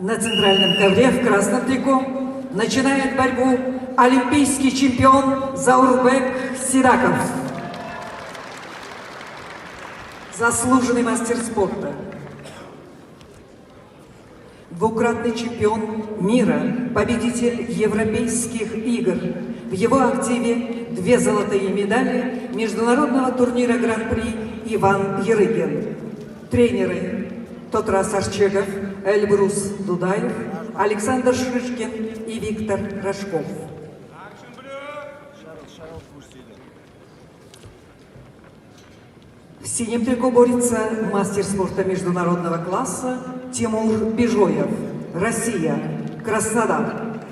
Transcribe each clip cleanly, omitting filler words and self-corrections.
На центральном ковре в красном трико начинает борьбу олимпийский чемпион Заурбек Сидаков. Заслуженный мастер спорта. Двукратный чемпион мира, победитель Европейских игр. В его активе 2 золотые медали международного турнира Гран-при Иван Ярыгин. Тренеры Тотрас Арчегов, Эльбрус Дудаев, Александр Шишкин и Виктор Рожков. В синем трико борется мастер спорта международного класса Тимур Бежоев, Россия, Краснодар.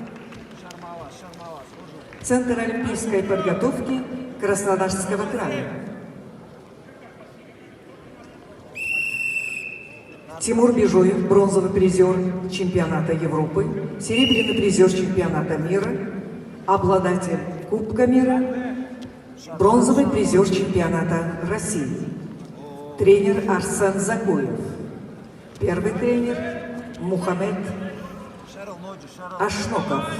Центр олимпийской подготовки Краснодарского края. Тимур Бежоев, бронзовый призер чемпионата Европы, серебряный призер чемпионата мира, обладатель Кубка мира, бронзовый призер чемпионата России. Тренер Арсен Закуев. Первый тренер Мухаммед Ашноков.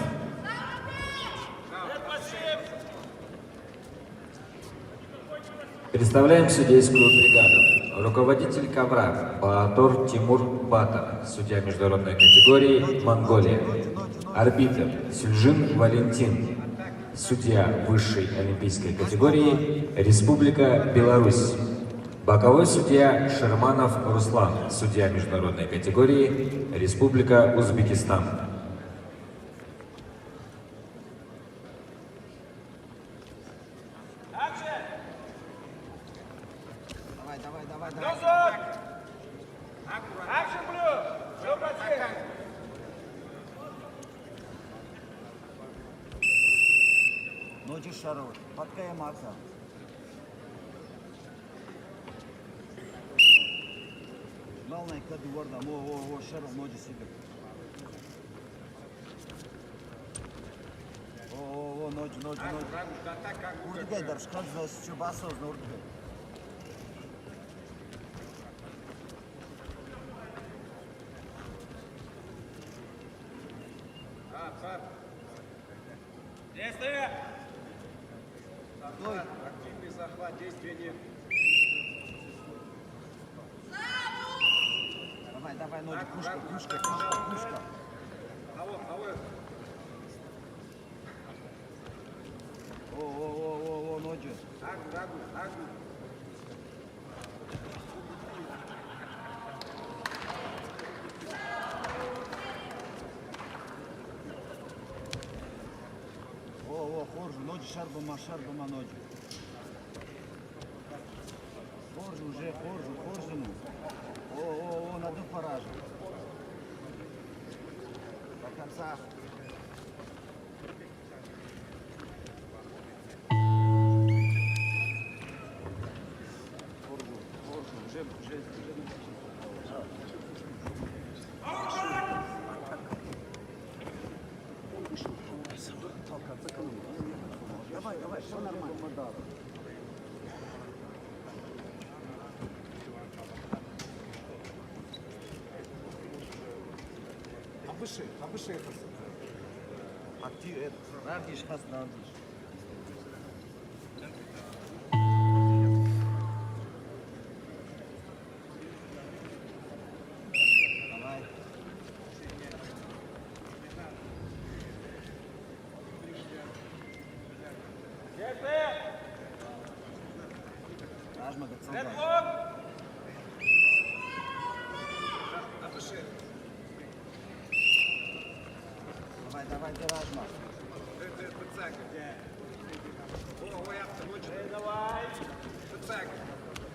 Представляем судейскую бригаду. Руководитель ковра Баатор Тимур Батар, судья международной категории Монголия. Арбитр Сюльжин Валентин, судья высшей олимпийской категории Республика Беларусь. Боковой судья Шерманов Руслан, судья международной категории Республика Узбекистан. Ноги шаров, подкая маца. Главное, когда ворда, шаров, ноги себе. Ноги. Урдигай, даршкан, за чубасов, на урдигай. Действие! Стой. Активный захват, действия нет. Давай, ноги, пушка. Кого? О, ноги. Агу. Хоржу, ноги, шарбама, ноги. Хоржу. Надо поражен. До конца. Хоржу, уже. Давай, все нормально. Обыши это. Актив, это, радиш, хасдандиш. Давай. Нажма, гацелба. Давай, Нажма.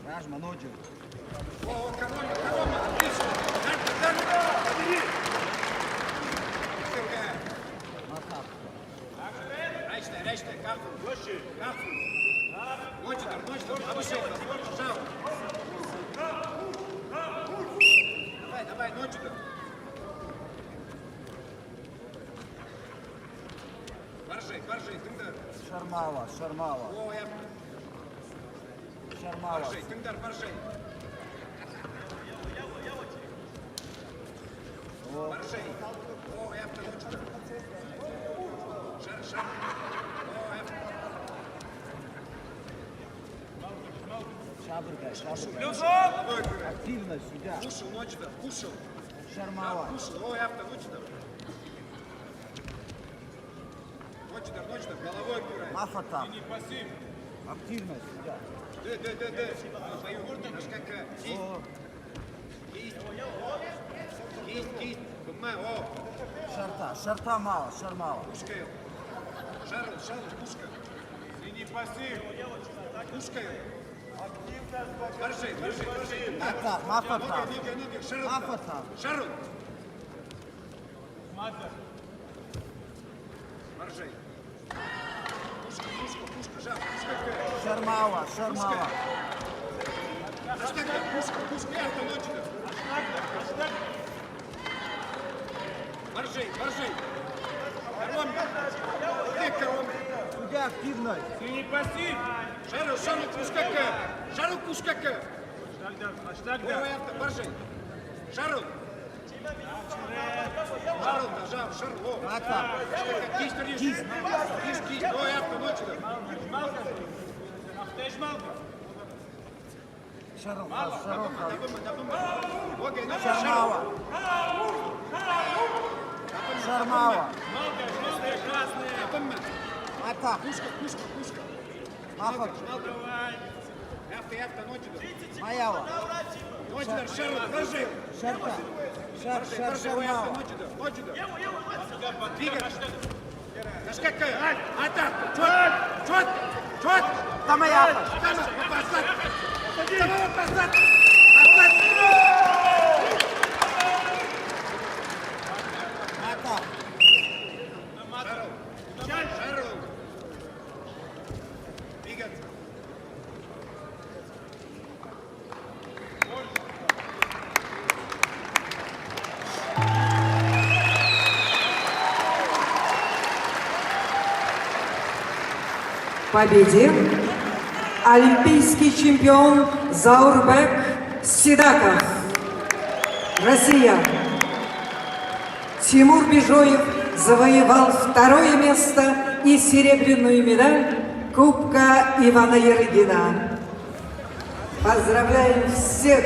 Нажма, ноги. Корона, отлично. Побери. Речная, карту. Ночь, обыши. Жал. Давай, ночь. Боржей, тыңдар. Шармала. Боржей, тыңдар, боржей. Баржей. О, Эфта, ночь-то. Шар. О, Эфта. Головой играй. Активно сюда. Кушал, ночь-то, кушал. Шармала. Кушал. О, Эфта, ночь-то. Ночь-то, головой играй. Мафата. Активно сюда. Да. Твою гордость, аж какая. Кисть. Понимаю, о. Шарта мало, шармала. Пушка его. Шарл, пушка. Пушка его. Баржей. Ата, мафата. Ноги. Шарл. Мафата. Шарл. Баржей. Пушка. Жар. Пушка. Шармала. Пушка. Это ночь-то. Баржей. Коромби. Сюда активность. Шарл, пушка. Ой, это, Баржей. Шарл, нажал, Шарл. Ата. Кисть. Ой, это, ночь-то. Шароха. Шармала. Шармала. Ата. Пушка. Мафата. Эфта, ночь-то. Маяла. Ночь-то, Шарл, Баржей. Шарта. Шармала. Ночь-то. Двигаться. Аж какая. Атака. Чёт. Там Маяла. Посад. Ата. Шарл. Двигаться. Победил олимпийский чемпион Заурбек Сидаков, Россия. Тимур Бежоев завоевал второе место и серебряную медаль Кубка Ивана Ярыгина. Поздравляем всех!